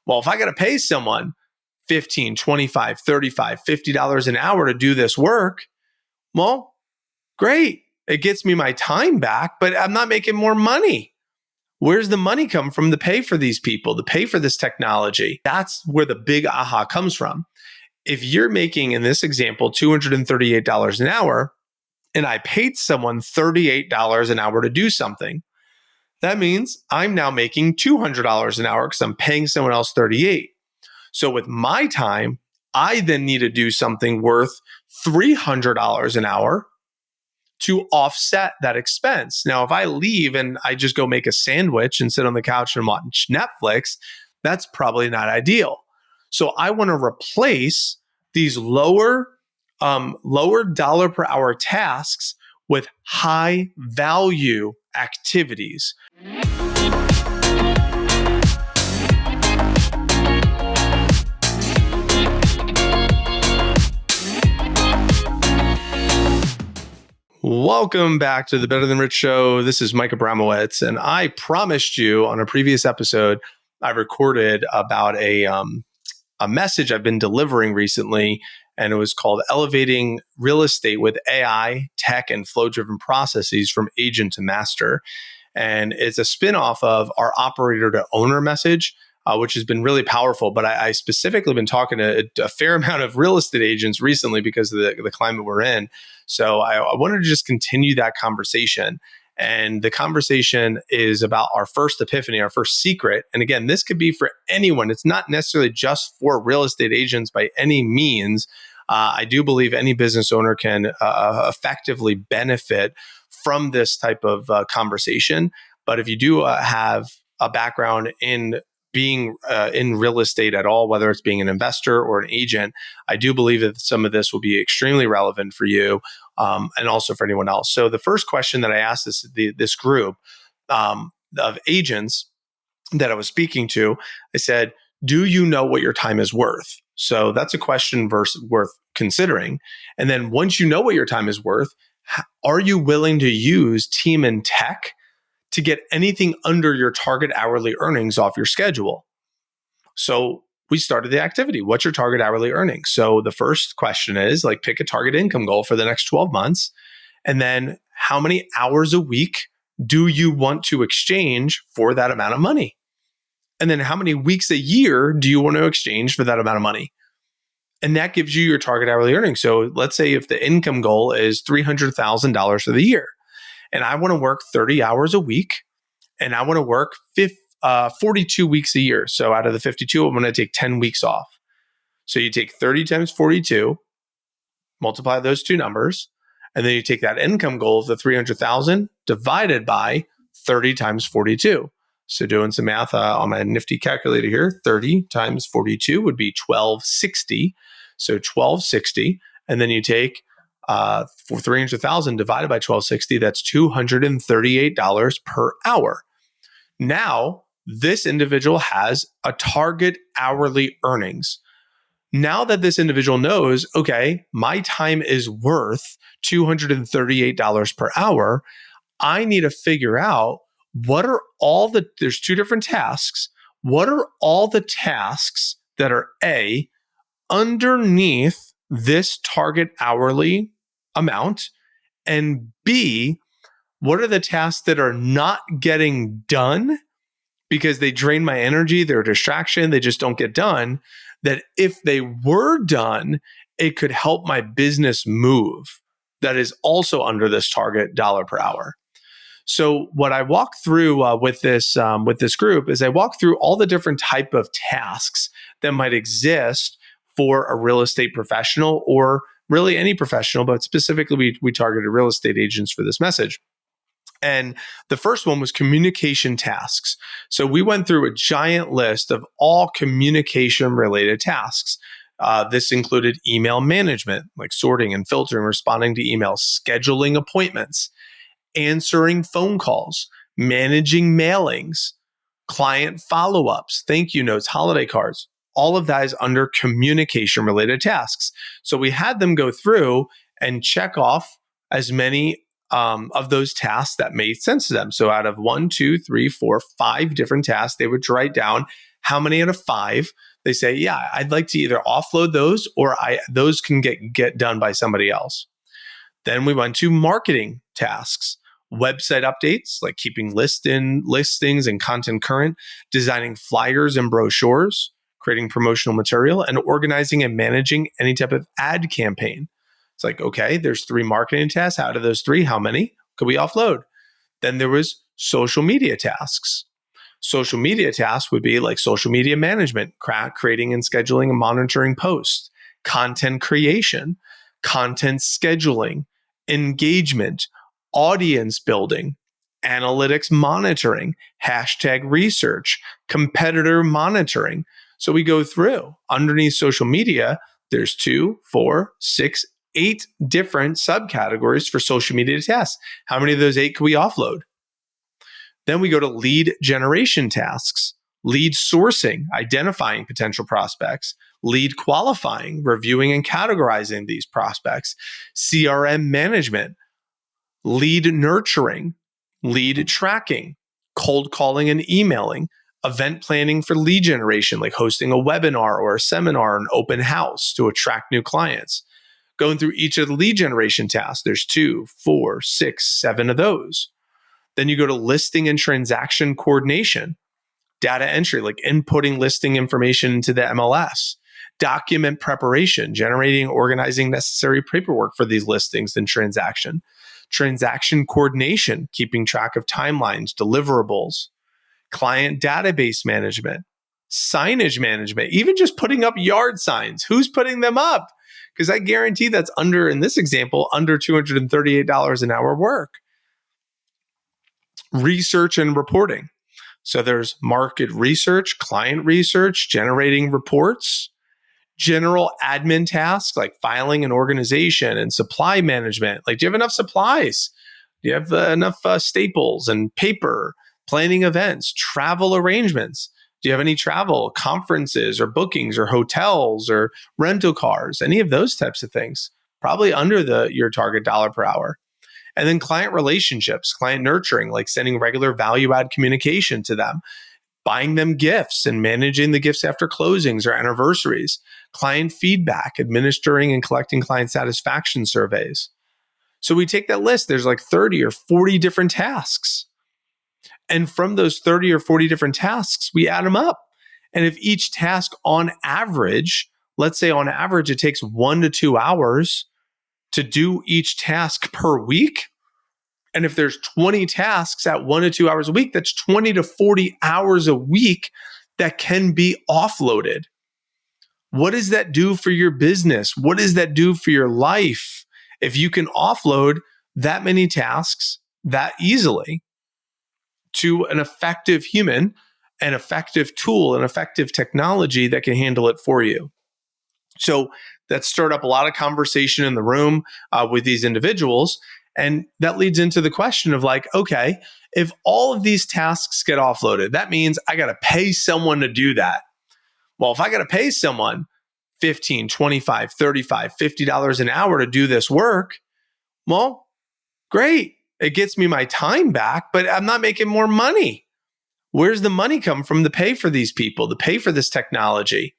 Well, if I got to pay someone $15, $25, $35, $50 an hour to do this work, well, great. It gets me my time back, but I'm not making more money. Where's the money come from to pay for these people, to pay for this technology? That's where the big aha comes from. If you're making, in this example, $238 an hour, and I paid someone $38 an hour to do something, that means I'm now making $200 an hour because I'm paying someone else $38. So with my time, I then need to do something worth $300 an hour to offset that expense. Now, if I leave and I just go make a sandwich and sit on the couch and watch Netflix, that's probably not ideal. So I want to replace these lower dollar per hour tasks with high value activities. Welcome back to the Better Than Rich Show. This is Mike Abramowitz, and I promised you on a previous episode I recorded about a message I've been delivering recently, and it was called Elevating Real Estate with AI, Tech, and Flow-Driven Processes from Agent to Master. And it's a spinoff of our Operator to Owner message, which has been really powerful. But I specifically been talking to a fair amount of real estate agents recently because of the climate we're in. So I wanted to just continue that conversation. And the conversation is about our first epiphany, our first secret. And again, this could be for anyone. It's not necessarily just for real estate agents by any means. I do believe any business owner can effectively benefit from this type of conversation. But if you do have a background in being in real estate at all, whether it's being an investor or an agent, I do believe that some of this will be extremely relevant for you and also for anyone else. So the first question that I asked this group of agents that I was speaking to, I said, do you know what your time is worth? So that's a question worth considering. And then once you know what your time is worth, are you willing to use team and tech to get anything under your target hourly earnings off your schedule? So we started the activity. What's your target hourly earnings? So the first question is pick a target income goal for the next 12 months. And then how many hours a week do you want to exchange for that amount of money? And then how many weeks a year do you want to exchange for that amount of money? And that gives you your target hourly earnings. So let's say if the income goal is $300,000 for the year, and I want to work 30 hours a week, and I want to work 42 weeks a year. So out of the 52, I'm going to take 10 weeks off. So you take 30 times 42, multiply those two numbers, and then you take that income goal of the 300,000 divided by 30 times 42. So doing some math on my nifty calculator here, 30 times 42 would be 1260. So 1260, and then you take for 300,000 divided by 1260, that's $238 per hour. Now, this individual has a target hourly earnings. Now that this individual knows, okay, my time is worth $238 per hour, I need to figure out there's two different tasks. What are all the tasks that are A, underneath this target hourly amount, and B, what are the tasks that are not getting done because they drain my energy, they're a distraction, they just don't get done, that if they were done, it could help my business move, that is also under this target dollar per hour. So what I walk through with this group is I walk through all the different type of tasks that might exist for a real estate professional, or really any professional, but specifically we targeted real estate agents for this message. And the first one was communication tasks. So we went through a giant list of all communication related tasks. This included email management, like sorting and filtering, responding to emails, scheduling appointments, answering phone calls, managing mailings, client follow-ups, thank you notes, holiday cards. All of that is under communication related tasks. So we had them go through and check off as many of those tasks that made sense to them. So out of 1, 2, 3, 4, 5 different tasks, they would write down How many out of 5? They say, yeah, I'd like to either offload those or those can get done by somebody else. Then we went to marketing tasks, website updates, like keeping listings and content current, designing flyers and brochures, creating promotional material, and organizing and managing any type of ad campaign. It's like, okay, there's 3 marketing tasks. Out of those 3, how many could we offload? Then there was social media tasks. Social media tasks would be like social media management, creating and scheduling and monitoring posts, content creation, content scheduling, engagement, audience building, analytics monitoring, hashtag research, competitor monitoring. So we go through underneath social media, there's 2, 4, 6, 8 different subcategories for social media tasks. How many of those 8 can we offload? Then we go to lead generation tasks, lead sourcing, identifying potential prospects, lead qualifying, reviewing and categorizing these prospects, CRM management, lead nurturing, lead tracking, cold calling and emailing, event planning for lead generation, like hosting a webinar or a seminar, an open house to attract new clients. Going through each of the lead generation tasks, there's 2, 4, 6, 7 of those. Then you go to listing and transaction coordination, data entry, like inputting listing information into the MLS, document preparation, generating, organizing necessary paperwork for these listings and transaction coordination, keeping track of timelines, deliverables, client database management, signage management, even just putting up yard signs. Who's putting them up? Because I guarantee that's in this example, under $238 an hour work. Research and reporting. So there's market research, client research, generating reports, general admin tasks like filing and organization and supply management. Like, do you have enough supplies? Do you have enough staples and paper, planning events, travel arrangements? Do you have any travel, conferences or bookings or hotels or rental cars, any of those types of things? Probably under your target dollar per hour. And then client relationships, client nurturing, like sending regular value add communication to them, buying them gifts and managing the gifts after closings or anniversaries, client feedback, administering and collecting client satisfaction surveys. So we take that list, there's like 30 or 40 different tasks. And from those 30 or 40 different tasks, we add them up. And if each task on average, let's say on average, it takes 1 to 2 hours to do each task per week. And if there's 20 tasks at 1 to 2 hours a week, that's 20 to 40 hours a week that can be offloaded. What does that do for your business? What does that do for your life? If you can offload that many tasks that easily to an effective human, an effective tool, an effective technology that can handle it for you. So that stirred up a lot of conversation in the room with these individuals. And that leads into the question of like, okay, if all of these tasks get offloaded, that means I got to pay someone to do that. Well, if I got to pay someone $15, $25, $35, $50 an hour to do this work, well, great. It gets me my time back, but I'm not making more money. Where's the money come from to pay for these people, to pay for this technology?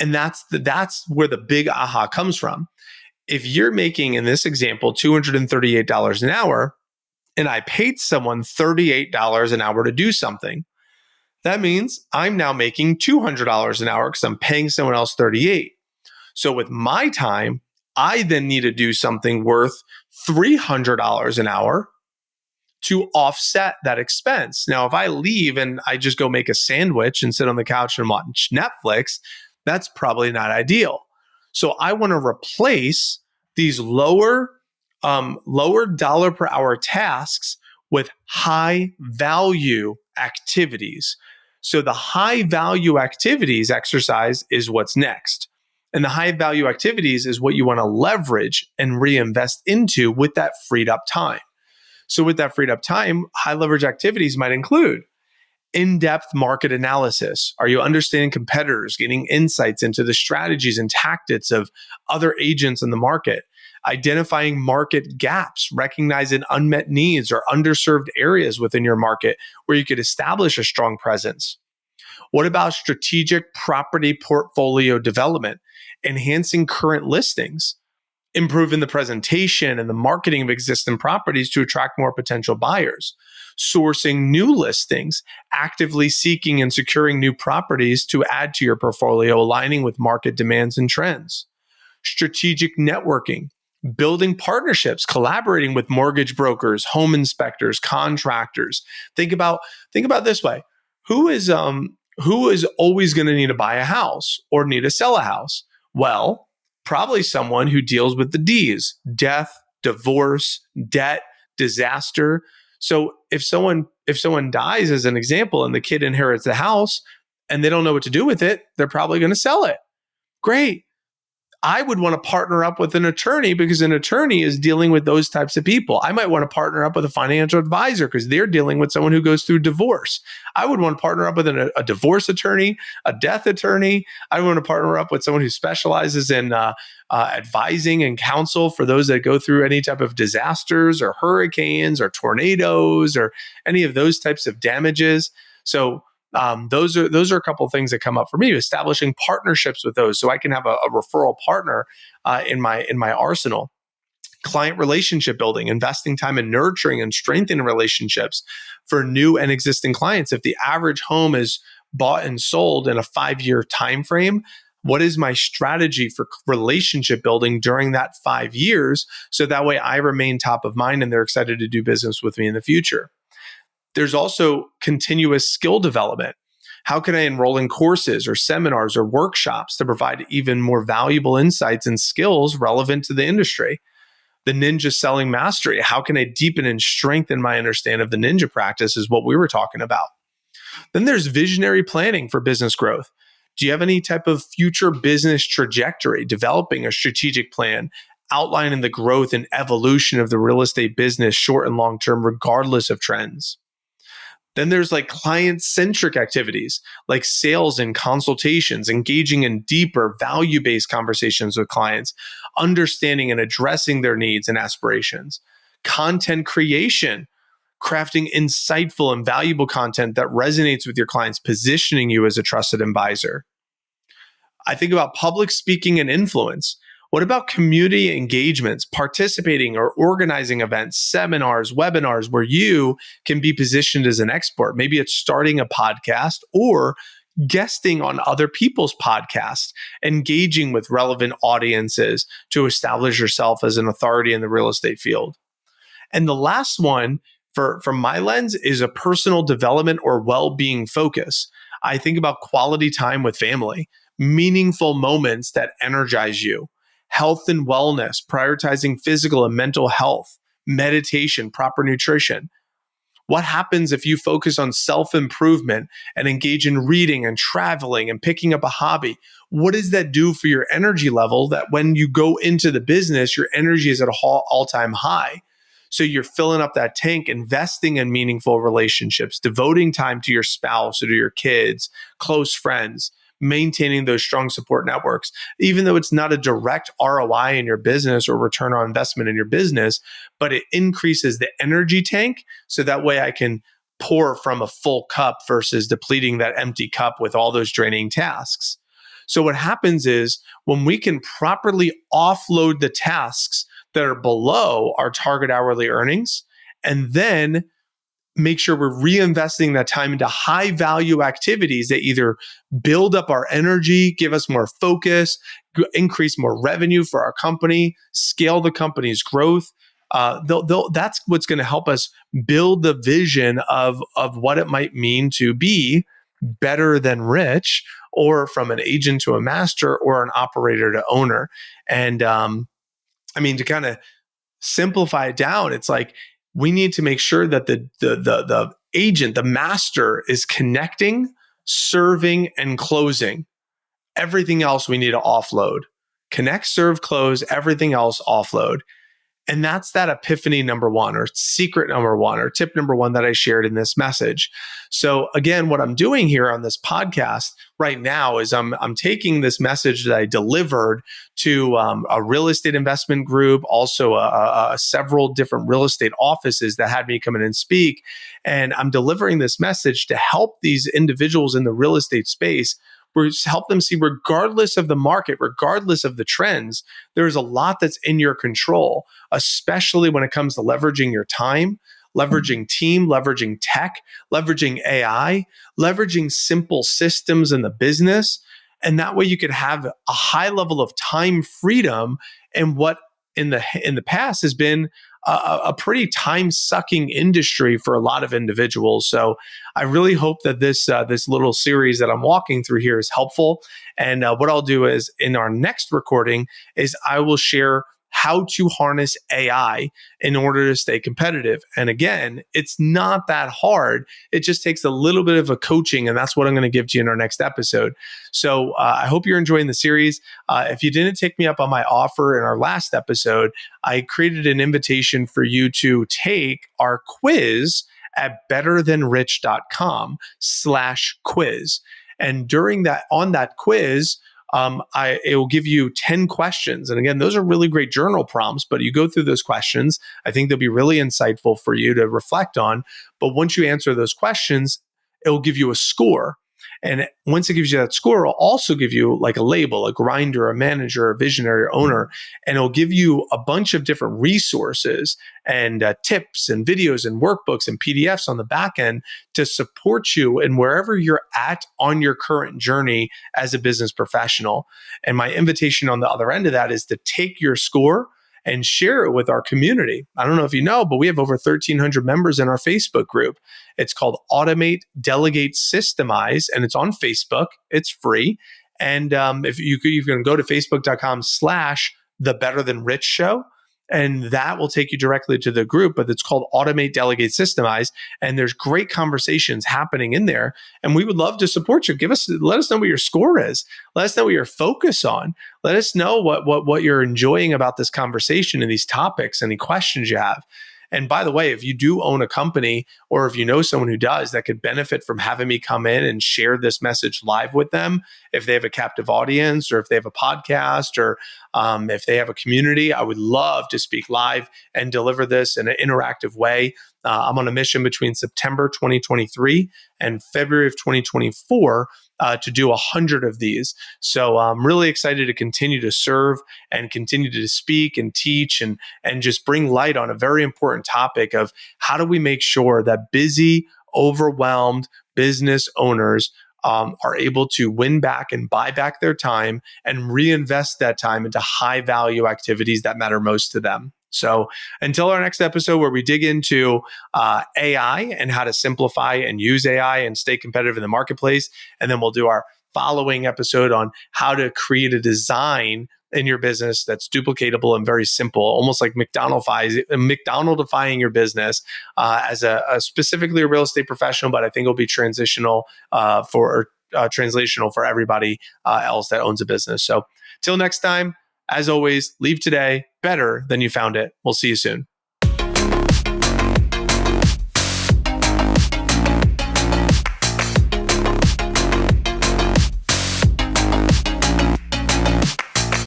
And that's where the big aha comes from. If you're making, in this example, $238 an hour, and I paid someone $38 an hour to do something, that means I'm now making $200 an hour because I'm paying someone else $38. So with my time, I then need to do something worth $300 an hour to offset that expense. Now, if I leave and I just go make a sandwich and sit on the couch and watch Netflix, that's probably not ideal. So I want to replace these lower dollar per hour tasks with high value activities. So the high value activities exercise is what's next. And the high value activities is what you want to leverage and reinvest into with that freed up time. So with that freed up time, high leverage activities might include in-depth market analysis. Are you understanding competitors, getting insights into the strategies and tactics of other agents in the market, identifying market gaps, recognizing unmet needs or underserved areas within your market where you could establish a strong presence, What about strategic property portfolio development, enhancing current listings, improving the presentation and the marketing of existing properties to attract more potential buyers, sourcing new listings, actively seeking and securing new properties to add to your portfolio, aligning with market demands and trends, strategic networking, building partnerships, collaborating with mortgage brokers, home inspectors, contractors. Think about this way. Who is always going to need to buy a house or need to sell a house? Well, probably someone who deals with the D's: death, divorce, debt, disaster. So if someone dies, as an example, and the kid inherits the house and they don't know what to do with it, they're probably going to sell it. Great. I would want to partner up with an attorney because an attorney is dealing with those types of people. I might want to partner up with a financial advisor because they're dealing with someone who goes through divorce. I would want to partner up with a divorce attorney, a death attorney. I want to partner up with someone who specializes in advising and counsel for those that go through any type of disasters or hurricanes or tornadoes or any of those types of damages. So those are a couple of things that come up for me, establishing partnerships with those so I can have a referral partner in my arsenal. Client relationship building, investing time in nurturing and strengthening relationships for new and existing clients. If the average home is bought and sold in a 5-year time frame, what is my strategy for relationship building during that 5 years? So that way I remain top of mind and they're excited to do business with me in the future. There's also continuous skill development. How can I enroll in courses or seminars or workshops to provide even more valuable insights and skills relevant to the industry? The ninja selling mastery. How can I deepen and strengthen my understanding of the ninja practice is what we were talking about. Then there's visionary planning for business growth. Do you have any type of future business trajectory, developing a strategic plan, outlining the growth and evolution of the real estate business short and long term, regardless of trends? Then there's like client-centric activities like sales and consultations, engaging in deeper value-based conversations with clients, understanding and addressing their needs and aspirations. Content creation, crafting insightful and valuable content that resonates with your clients, positioning you as a trusted advisor. I think about public speaking and influence. What about community engagements, participating or organizing events, seminars, webinars where you can be positioned as an expert? Maybe it's starting a podcast or guesting on other people's podcasts, engaging with relevant audiences to establish yourself as an authority in the real estate field. And the last one, from my lens, is a personal development or well-being focus. I think about quality time with family, meaningful moments that energize you, health and wellness, prioritizing physical and mental health, meditation, proper nutrition. What happens if you focus on self-improvement and engage in reading and traveling and picking up a hobby? What does that do for your energy level that when you go into the business, your energy is at an all-time high? So you're filling up that tank, investing in meaningful relationships, devoting time to your spouse or to your kids, close friends, maintaining those strong support networks, even though it's not a direct ROI in your business or return on investment in your business, but it increases the energy tank. So that way I can pour from a full cup versus depleting that empty cup with all those draining tasks. So what happens is when we can properly offload the tasks that are below our target hourly earnings, and then make sure we're reinvesting that time into high value activities that either build up our energy, give us more focus, increase more revenue for our company, scale the company's growth. That's what's going to help us build the vision of what it might mean to be better than rich, or from an agent to a master, or an operator to owner. And to kind of simplify it down, it's like we need to make sure that the agent, the master, is connecting, serving, and closing. Everything else we need to offload. Connect, serve, close, everything else offload. And that's that epiphany number one, or secret number one, or tip number one that I shared in this message. So again, what I'm doing here on this podcast right now is I'm taking this message that I delivered to a real estate investment group, also several different real estate offices that had me come in and speak. And I'm delivering this message to help these individuals in the real estate space, help them see, regardless of the market, regardless of the trends, there's a lot that's in your control, especially when it comes to leveraging your time, leveraging team, leveraging tech, leveraging AI, leveraging simple systems in the business. And that way you could have a high level of time freedom in what in the past has been a pretty time-sucking industry for a lot of individuals. So I really hope that this little series that I'm walking through here is helpful. And what I'll do is in our next recording is I will share how to harness AI in order to stay competitive. And again, it's not that hard. It just takes a little bit of a coaching, and that's what I'm going to give to you in our next episode. So I hope you're enjoying the series. If you didn't take me up on my offer in our last episode, I created an invitation for you to take our quiz at betterthanrich.com/quiz. And on that quiz, it will give you 10 questions. And again, those are really great journal prompts, but you go through those questions. I think they'll be really insightful for you to reflect on. But once you answer those questions, it will give you a score. And once it gives you that score, it'll also give you like a label, a grinder, a manager, a visionary, or owner. And it'll give you a bunch of different resources and tips and videos and workbooks and PDFs on the back end to support you in wherever you're at on your current journey as a business professional. And my invitation on the other end of that is to take your score and share it with our community. I don't know if you know, but we have over 1,300 members in our Facebook group. It's called Automate, Delegate, Systemize, and it's on Facebook. It's free. And if you can go to facebook.com/The Better Than Rich Show, and that will take you directly to the group, but it's called Automate, Delegate, Systemize. And there's great conversations happening in there. And we would love to support you. Let us know what your score is. Let us know what your focus on. Let us know what you're enjoying about this conversation and these topics, any questions you have. And by the way, if you do own a company, or if you know someone who does that could benefit from having me come in and share this message live with them, if they have a captive audience, or if they have a podcast, or if they have a community, I would love to speak live and deliver this in an interactive way. I'm on a mission between September 2023 and February of 2024 to do 100 of these. So I'm really excited to continue to serve and continue to speak and teach and just bring light on a very important topic of how do we make sure that busy, overwhelmed business owners are able to win back and buy back their time and reinvest that time into high value activities that matter most to them. So until our next episode, where we dig into AI and how to simplify and use AI and stay competitive in the marketplace, and then we'll do our following episode on how to create a design in your business that's duplicatable and very simple, almost like McDonaldifying your business as a specifically a real estate professional, but I think it'll be translational for everybody else that owns a business. So till next time, as always, leave today better than you found it. We'll see you soon.